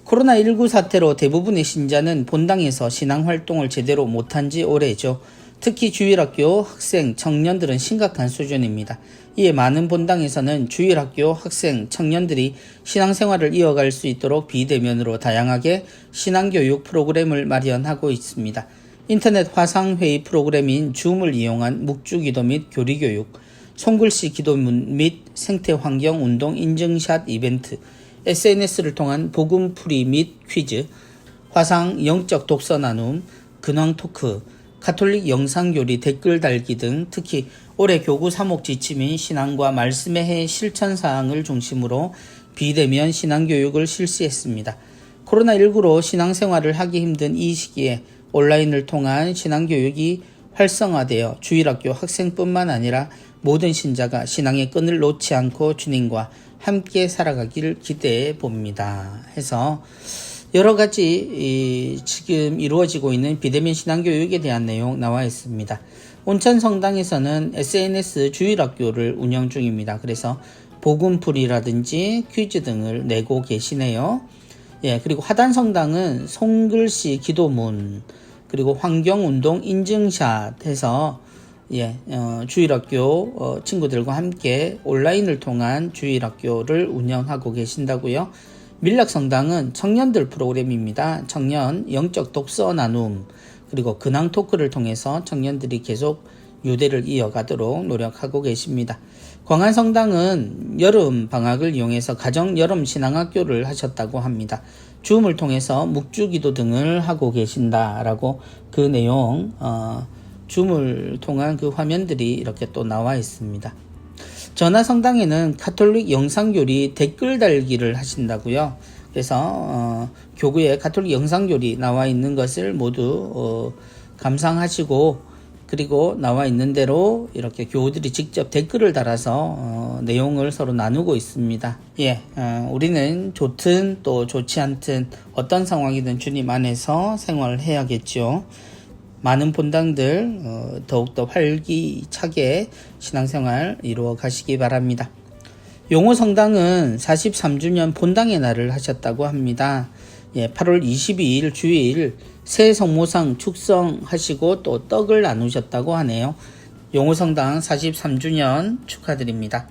코로나19 사태로 대부분의 신자는 본당에서 신앙활동을 제대로 못한 지 오래죠. 특히 주일학교 학생, 청년들은 심각한 수준입니다. 이에 많은 본당에서는 주일학교 학생, 청년들이 신앙생활을 이어갈 수 있도록 비대면으로 다양하게 신앙교육 프로그램을 마련하고 있습니다. 인터넷 화상회의 프로그램인 줌을 이용한 묵주기도 및 교리교육, 손글씨 기도문 및 생태환경운동 인증샷 이벤트, SNS를 통한 복음풀이 및 퀴즈, 화상 영적 독서 나눔, 근황 토크, 가톨릭 영상교리 댓글 달기 등 특히 올해 교구 3목 지침인 신앙과 말씀의 해 실천사항을 중심으로 비대면 신앙교육을 실시했습니다. 코로나19로 신앙생활을 하기 힘든 이 시기에 온라인을 통한 신앙교육이 활성화되어 주일학교 학생뿐만 아니라 모든 신자가 신앙의 끈을 놓지 않고 주님과 함께 살아가길 기대해 봅니다. 해서 여러 가지 지금 이루어지고 있는 비대면 신앙교육에 대한 내용 나와 있습니다. 온천성당에서는 SNS 주일학교를 운영 중입니다. 그래서 복음풀이라든지 퀴즈 등을 내고 계시네요. 그리고 화단성당은 손글씨 기도문, 그리고 환경운동 인증샷 해서 주일학교 친구들과 함께 온라인을 통한 주일학교를 운영하고 계신다고요. 밀락성당은 청년들 프로그램입니다. 청년 영적 독서 나눔, 그리고 근황 토크를 통해서 청년들이 계속 유대를 이어가도록 노력하고 계십니다. 광안성당은 여름 방학을 이용해서 가정 여름 신앙학교를 하셨다고 합니다. 줌을 통해서 묵주기도 등을 하고 계신다라고 그 내용 줌을 통한 그 화면들이 이렇게 또 나와 있습니다. 전하성당에는 가톨릭 영상교리 댓글 달기를 하신다고요. 그래서 교구에 가톨릭 영상교리 나와 있는 것을 모두 감상하시고, 그리고 나와 있는 대로 이렇게 교우들이 직접 댓글을 달아서 내용을 서로 나누고 있습니다. 우리는 좋든 또 좋지 않든 어떤 상황이든 주님 안에서 생활을 해야겠죠. 많은 본당들 더욱더 활기차게 신앙생활 이루어 가시기 바랍니다. 용호성당은 43주년 본당의 날을 하셨다고 합니다. 8월 22일 주일 새 성모상 축성하시고 또 떡을 나누셨다고 하네요. 용호성당 43주년 축하드립니다.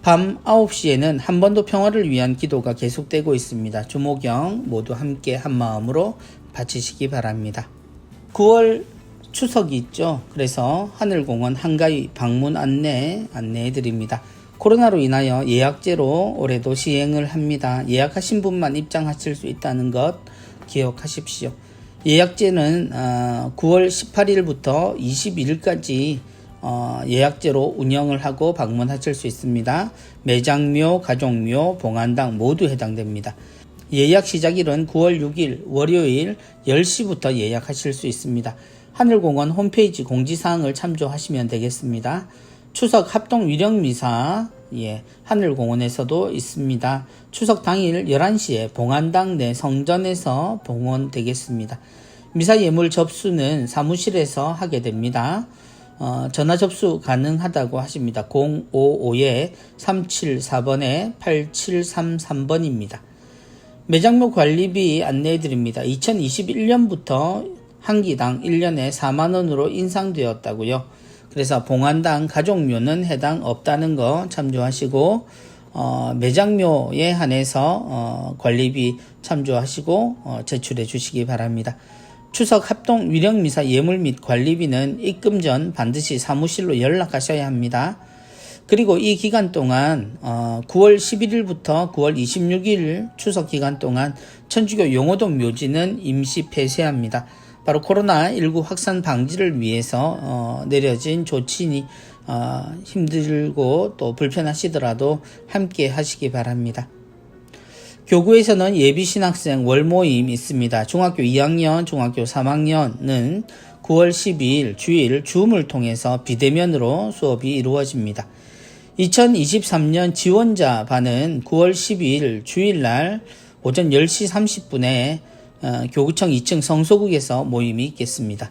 밤 9시에는 한 번 더 평화를 위한 기도가 계속되고 있습니다. 주모경 모두 함께 한마음으로 바치시기 바랍니다. 9월 추석이 있죠. 그래서 하늘공원 한가위 방문 안내해드립니다. 코로나로 인하여 예약제로 올해도 시행을 합니다. 예약하신 분만 입장하실 수 있다는 것 기억하십시오. 예약제는 9월 18일부터 21일까지 예약제로 운영을 하고 방문하실 수 있습니다. 매장묘, 가족묘, 봉안당 모두 해당됩니다. 예약 시작일은 9월 6일 월요일 10시부터 예약하실 수 있습니다. 하늘공원 홈페이지 공지사항을 참조하시면 되겠습니다. 추석 합동 위령미사 하늘공원에서도 있습니다. 추석 당일 11시에 봉안당 내 성전에서 봉헌되겠습니다. 미사 예물 접수는 사무실에서 하게 됩니다. 전화 접수 가능하다고 하십니다. 055-374-8733번입니다. 매장묘 관리비 안내해드립니다. 2021년부터 한 기당 1년에 4만원으로 인상되었다고요. 그래서 봉안당 가족묘는 해당 없다는 거 참조하시고 매장묘에 한해서 관리비 참조하시고 제출해 주시기 바랍니다. 추석 합동 위령미사 예물 및 관리비는 입금 전 반드시 사무실로 연락하셔야 합니다. 그리고 이 기간 동안 9월 11일부터 9월 26일 추석 기간 동안 천주교 용호동 묘지는 임시 폐쇄합니다. 바로 코로나19 확산 방지를 위해서 내려진 조치니 힘들고 또 불편하시더라도 함께 하시기 바랍니다. 교구에서는 예비신학생 월모임 있습니다. 중학교 2학년, 중학교 3학년은 9월 12일 주일 줌을 통해서 비대면으로 수업이 이루어집니다. 2023년 지원자 반은 9월 12일 주일날 오전 10시 30분에 교구청 2층 성소국에서 모임이 있겠습니다.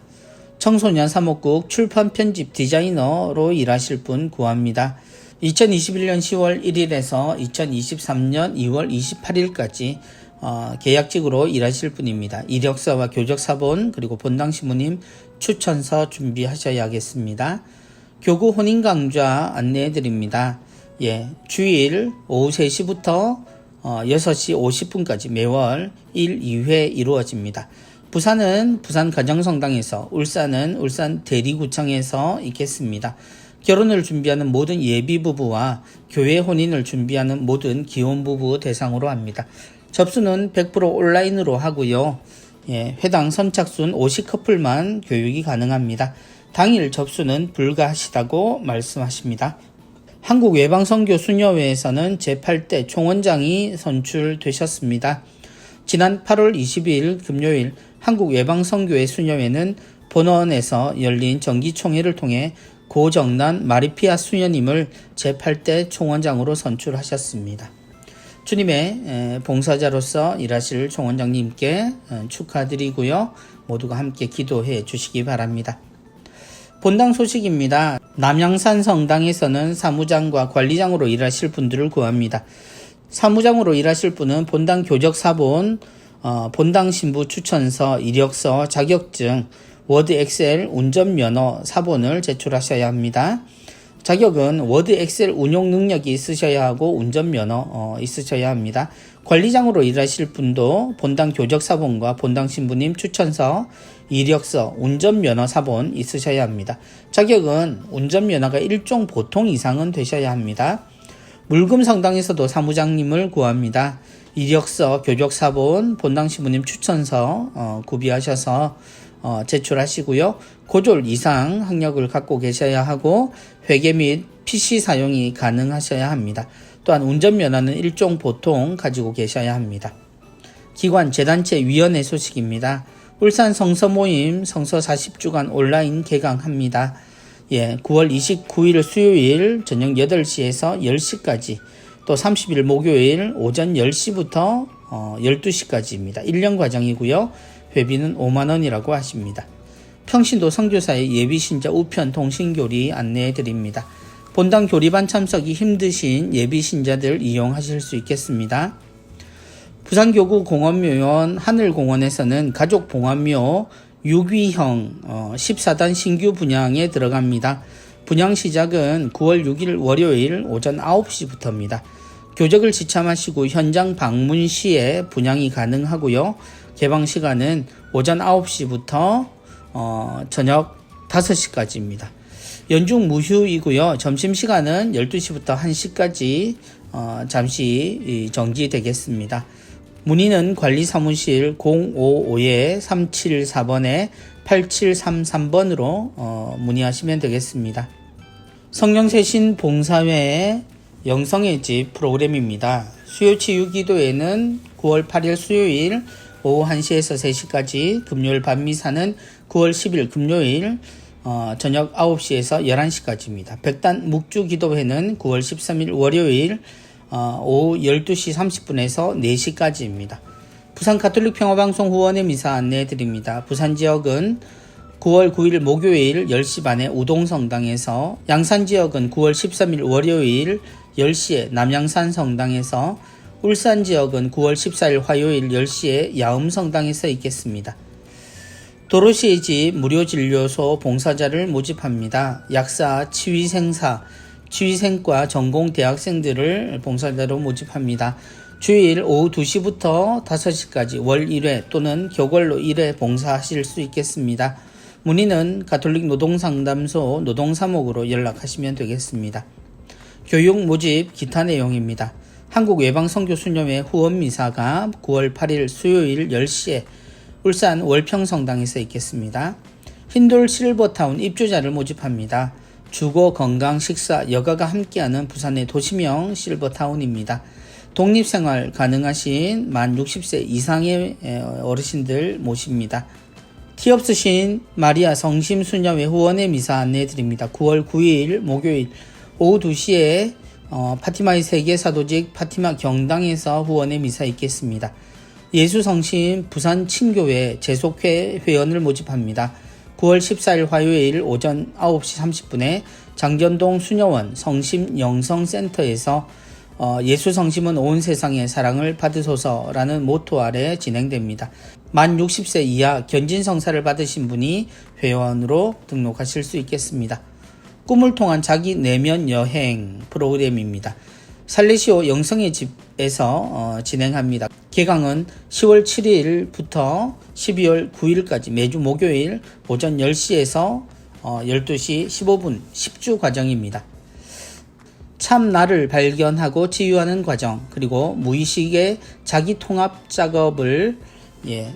청소년 사목국 출판 편집 디자이너로 일하실 분 구합니다. 2021년 10월 1일에서 2023년 2월 28일까지 계약직으로 일하실 분입니다. 이력서와 교적사본 그리고 본당 시무님 추천서 준비하셔야겠습니다. 교구 혼인강좌 안내해드립니다. 주일 오후 3시부터 6시 50분까지 매월 1, 2회 이루어집니다. 부산은 부산 가정성당에서, 울산은 울산 대리구청에서 있겠습니다. 결혼을 준비하는 모든 예비부부와 교회 혼인을 준비하는 모든 기혼부부 대상으로 합니다. 접수는 100% 온라인으로 하고요. 회당 선착순 50커플만 교육이 가능합니다. 당일 접수는 불가하시다고 말씀하십니다. 한국외방선교 수녀회에서는 제8대 총원장이 선출되셨습니다. 지난 8월 22일 금요일 한국외방선교회 수녀회는 본원에서 열린 정기총회를 통해 고정난 마리피아 수녀님을 제8대 총원장으로 선출하셨습니다. 주님의 봉사자로서 일하실 총원장님께 축하드리고요. 모두가 함께 기도해 주시기 바랍니다. 본당 소식입니다. 남양산 성당에서는 사무장과 관리장으로 일하실 분들을 구합니다. 사무장으로 일하실 분은 본당 교적사본, 본당 신부 추천서, 이력서, 자격증, 워드 엑셀 운전면허 사본을 제출하셔야 합니다. 자격은 워드 엑셀 운용 능력이 있으셔야 하고 운전면허 있으셔야 합니다. 관리장으로 일하실 분도 본당 교적사본과 본당 신부님 추천서, 이력서, 운전면허 사본 있으셔야 합니다. 자격은 운전면허가 1종 보통 이상은 되셔야 합니다. 물금성당에서도 사무장님을 구합니다. 이력서, 교적사본, 본당 신부님 추천서 구비하셔서 제출하시고요. 고졸 이상 학력을 갖고 계셔야 하고 회계 및 PC 사용이 가능하셔야 합니다. 또한 운전면허는 1종 보통 가지고 계셔야 합니다. 기관, 재단체, 위원회 소식입니다. 울산 성서모임 성서 40주간 온라인 개강합니다. 9월 29일 수요일 저녁 8시에서 10시까지 또 30일 목요일 오전 10시부터 12시까지입니다. 1년 과정이고요. 회비는 5만원이라고 하십니다. 평신도 선교사의 예비신자 우편 통신교리 안내해드립니다. 본당 교리반 참석이 힘드신 예비신자들 이용하실 수 있겠습니다. 부산교구 공원묘원 하늘공원에서는 가족봉합묘 6위형 14단 신규 분양에 들어갑니다. 분양 시작은 9월 6일 월요일 오전 9시부터입니다. 교적을 지참하시고 현장 방문 시에 분양이 가능하고요. 개방 시간은 오전 9시부터 저녁 5시까지입니다. 연중 무휴이고요. 점심시간은 12시부터 1시까지 잠시 정지되겠습니다. 문의는 관리사무실 055-374번에 8733번으로 문의하시면 되겠습니다. 성령세신 봉사회의 영성의 집 프로그램입니다. 수요치유기도회는 9월 8일 수요일 오후 1시에서 3시까지, 금요일 밤미사는 9월 10일 금요일 저녁 9시에서 11시까지입니다. 백단 묵주기도회는 9월 13일 월요일 오후 12시 30분에서 4시까지입니다. 부산 가톨릭 평화방송 후원의 미사 안내해드립니다. 부산 지역은 9월 9일 목요일 10시 반에 우동성당에서, 양산 지역은 9월 13일 월요일 10시에 남양산 성당에서, 울산 지역은 9월 14일 화요일 10시에 야음성당에서 있겠습니다. 도로시의 집 무료진료소 봉사자를 모집합니다. 약사, 치위생사, 치위생과 전공 대학생들을 봉사자로 모집합니다. 주일 오후 2시부터 5시까지 월 1회 또는 교걸로 1회 봉사하실 수 있겠습니다. 문의는 가톨릭 노동상담소 노동사목으로 연락하시면 되겠습니다. 교육 모집 기타 내용입니다. 한국외방선교수녀회 후원미사가 9월 8일 수요일 10시에 울산 월평성당에서 있겠습니다. 흰돌 실버타운 입주자를 모집합니다. 주거, 건강, 식사, 여가가 함께하는 부산의 도시명 실버타운입니다. 독립생활 가능하신 만 60세 이상의 어르신들 모십니다. 티 없으신 마리아 성심수녀회 후원의 미사 안내해드립니다. 9월 9일 목요일 오후 2시에 파티마의 세계사도직 파티마 경당에서 후원의 미사 있겠습니다. 예수성심 부산 친교회 재속회 회원을 모집합니다. 9월 14일 화요일 오전 9시 30분에 장전동 수녀원 성심영성센터에서 예수성심은 온 세상의 사랑을 받으소서라는 모토 아래 진행됩니다. 만 60세 이하 견진성사를 받으신 분이 회원으로 등록하실 수 있겠습니다. 꿈을 통한 자기 내면 여행 프로그램입니다. 살레시오 영성의 집에서 진행합니다. 개강은 10월 7일부터 12월 9일까지 매주 목요일 오전 10시에서 12시 15분 10주 과정입니다. 참 나를 발견하고 치유하는 과정, 그리고 무의식의 자기 통합 작업을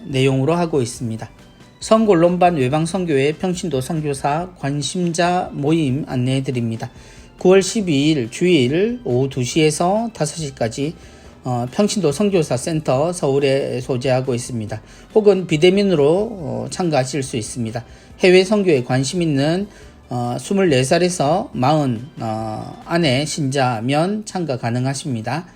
내용으로 하고 있습니다. 성골론반 외방선교회 평신도 선교사 관심자 모임 안내해 드립니다. 9월 12일 주일 오후 2시에서 5시까지 평신도 선교사 센터 서울에 소재하고 있습니다. 혹은 비대면으로 참가하실 수 있습니다. 해외 선교에 관심 있는 24살에서 40 안에 신자면 참가 가능하십니다.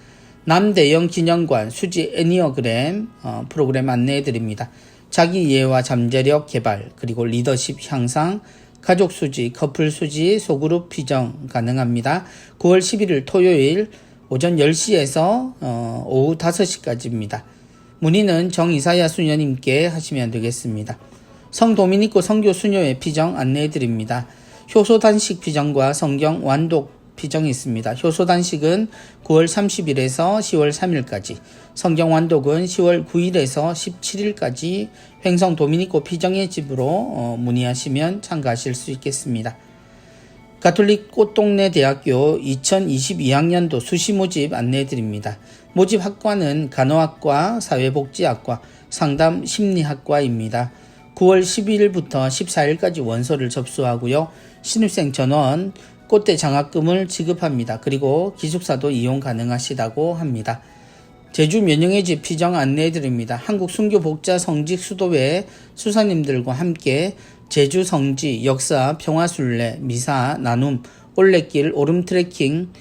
남대영 기념관 수지 애니어그램 프로그램 안내해 드립니다. 자기 이해와 잠재력 개발, 그리고 리더십 향상, 가족 수지, 커플 수지, 소그룹 피정 가능합니다. 9월 11일 토요일 오전 10시에서 오후 5시까지입니다. 문의는 정이사야 수녀님께 하시면 되겠습니다. 성도미니코 선교 수녀회 피정 안내해 드립니다. 효소 단식 피정과 성경 완독 피정이 있습니다. 효소 단식은 9월 30일에서 10월 3일까지, 성경 완독은 10월 9일에서 17일까지 횡성 도미니코 피정의 집으로 문의하시면 참가하실 수 있겠습니다. 가톨릭 꽃동네 대학교 2022학년도 수시 모집 안내해 드립니다. 모집 학과는 간호학과, 사회복지학과, 상담 심리학과입니다. 9월 12일부터 14일까지 원서를 접수하고요. 신입생 전원 꽃대 장학금을 지급합니다. 그리고 기숙사도 이용 가능하시다고 합니다. 제주 면영의 집 피정 안내해 드립니다. 한국 순교 복자 성직 수도회 수사님들과 함께 제주 성지, 역사, 평화순례, 미사, 나눔, 올레길, 오름 트레킹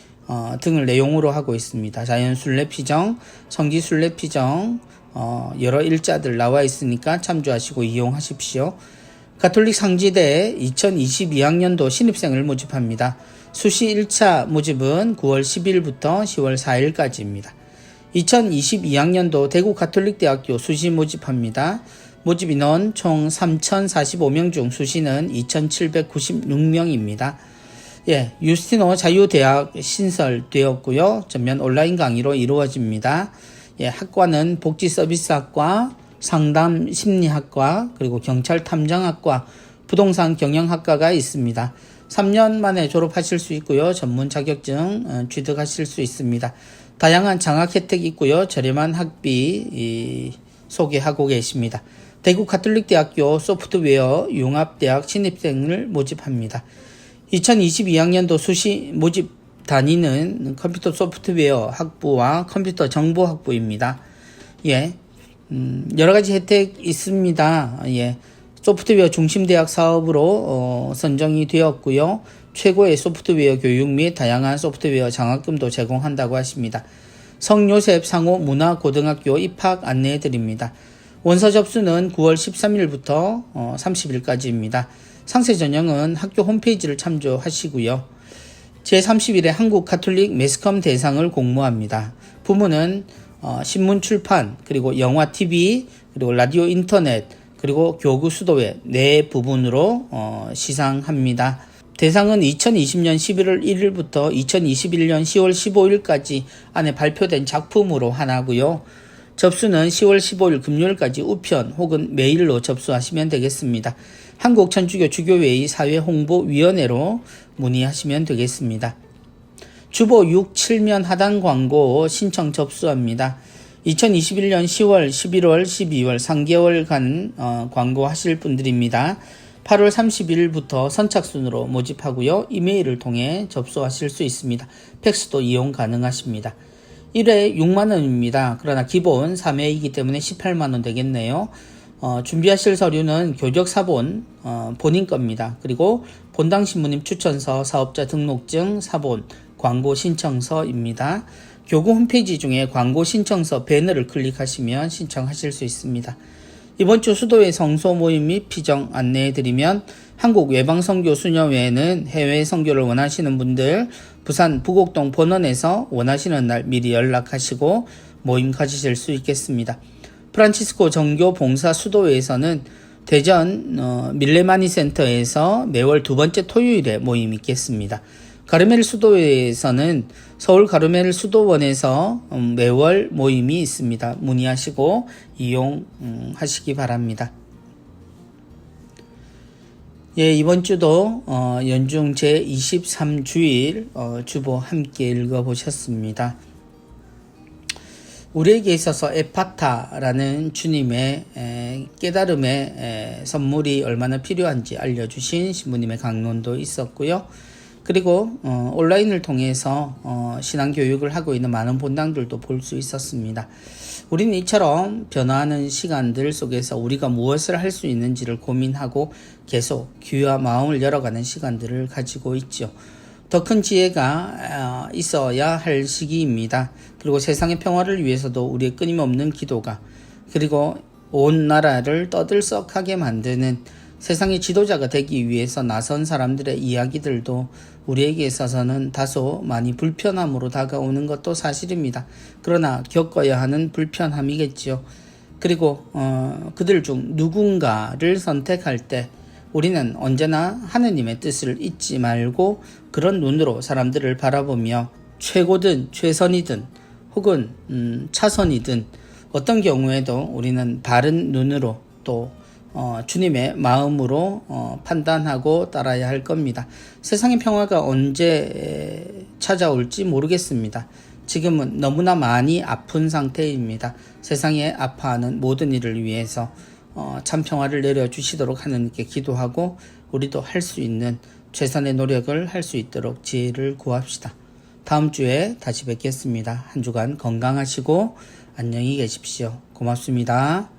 등을 내용으로 하고 있습니다. 자연순례 피정, 성지순례 피정, 여러 일자들 나와 있으니까 참조하시고 이용하십시오. 가톨릭 상지대 2022학년도 신입생을 모집합니다. 수시 1차 모집은 9월 10일부터 10월 4일까지입니다. 2022학년도 대구 가톨릭대학교 수시 모집합니다. 모집 인원 총 3,045명 중 수시는 2,796명입니다. 유스티노 자유대학 신설되었고요. 전면 온라인 강의로 이루어집니다. 학과는 복지서비스학과, 상담심리학과, 그리고 경찰탐정학과, 부동산 경영학과가 있습니다. 3년 만에 졸업하실 수 있고요. 전문 자격증 취득하실 수 있습니다. 다양한 장학 혜택이 있고요. 저렴한 학비 소개하고 계십니다. 대구 가톨릭대학교 소프트웨어 융합대학 신입생을 모집합니다. 2022학년도 수시 모집 단위는 컴퓨터 소프트웨어 학부와 컴퓨터 정보 학부입니다. 여러 가지 혜택 있습니다. 소프트웨어 중심대학 사업으로 선정이 되었고요. 최고의 소프트웨어 교육 및 다양한 소프트웨어 장학금도 제공한다고 하십니다. 성요셉 상호 문화고등학교 입학 안내해 드립니다. 원서 접수는 9월 13일부터 30일까지입니다. 상세 전형은 학교 홈페이지를 참조하시고요. 제31회 한국 가톨릭 매스컴 대상을 공모합니다. 부문은 신문 출판, 그리고 영화 TV, 그리고 라디오 인터넷, 그리고 교구 수도회 네 부분으로 시상합니다. 대상은 2020년 11월 1일부터 2021년 10월 15일까지 안에 발표된 작품으로 하나고요. 접수는 10월 15일 금요일까지 우편 혹은 메일로 접수하시면 되겠습니다. 한국천주교 주교회의 사회홍보위원회로 문의하시면 되겠습니다. 주보 6, 7면 하단 광고 신청 접수합니다. 2021년 10월, 11월, 12월 3개월간 광고하실 분들입니다. 8월 30일부터 선착순으로 모집하고요. 이메일을 통해 접수하실 수 있습니다. 팩스도 이용 가능하십니다. 1회 6만원입니다. 그러나 기본 3회이기 때문에 18만원 되겠네요. 준비하실 서류는 교적사본, 본인 겁니다. 그리고 본당 신부님 추천서, 사업자 등록증, 사본, 광고 신청서입니다. 교구 홈페이지 중에 광고 신청서 배너를 클릭하시면 신청하실 수 있습니다. 이번 주 수도회 성소 모임 및 피정 안내해드리면 한국 외방선교 수녀회에는 해외 선교를 원하시는 분들 부산 부곡동 본원에서 원하시는 날 미리 연락하시고 모임 가지실 수 있겠습니다. 프란치스코 정교 봉사 수도회에서는 대전 밀레마니 센터에서 매월 두 번째 토요일에 모임이 있겠습니다. 가르멜 수도회에서는 서울 가르멜 수도원에서 매월 모임이 있습니다. 문의하시고 이용하시기 바랍니다. 예, 이번 주도 연중 제23주일 주보 함께 읽어보셨습니다. 우리에게 있어서 에파타라는 주님의 깨달음의 선물이 얼마나 필요한지 알려주신 신부님의 강론도 있었고요. 그리고 온라인을 통해서 신앙교육을 하고 있는 많은 본당들도 볼 수 있었습니다. 우리는 이처럼 변화하는 시간들 속에서 우리가 무엇을 할 수 있는지를 고민하고 계속 귀와 마음을 열어가는 시간들을 가지고 있죠. 더 큰 지혜가 있어야 할 시기입니다. 그리고 세상의 평화를 위해서도 우리의 끊임없는 기도가, 그리고 온 나라를 떠들썩하게 만드는 세상의 지도자가 되기 위해서 나선 사람들의 이야기들도 우리에게 있어서는 다소 많이 불편함으로 다가오는 것도 사실입니다. 그러나 겪어야 하는 불편함이겠죠. 그리고 그들 중 누군가를 선택할 때 우리는 언제나 하느님의 뜻을 잊지 말고 그런 눈으로 사람들을 바라보며 최고든 최선이든 혹은 차선이든 어떤 경우에도 우리는 바른 눈으로 또 주님의 마음으로 판단하고 따라야 할 겁니다. 세상의 평화가 언제 찾아올지 모르겠습니다. 지금은 너무나 많이 아픈 상태입니다. 세상에 아파하는 모든 이를 위해서 참 평화를 내려주시도록 하느님께 기도하고 우리도 할 수 있는 최선의 노력을 할 수 있도록 지혜를 구합시다. 다음 주에 다시 뵙겠습니다. 한 주간 건강하시고 안녕히 계십시오. 고맙습니다.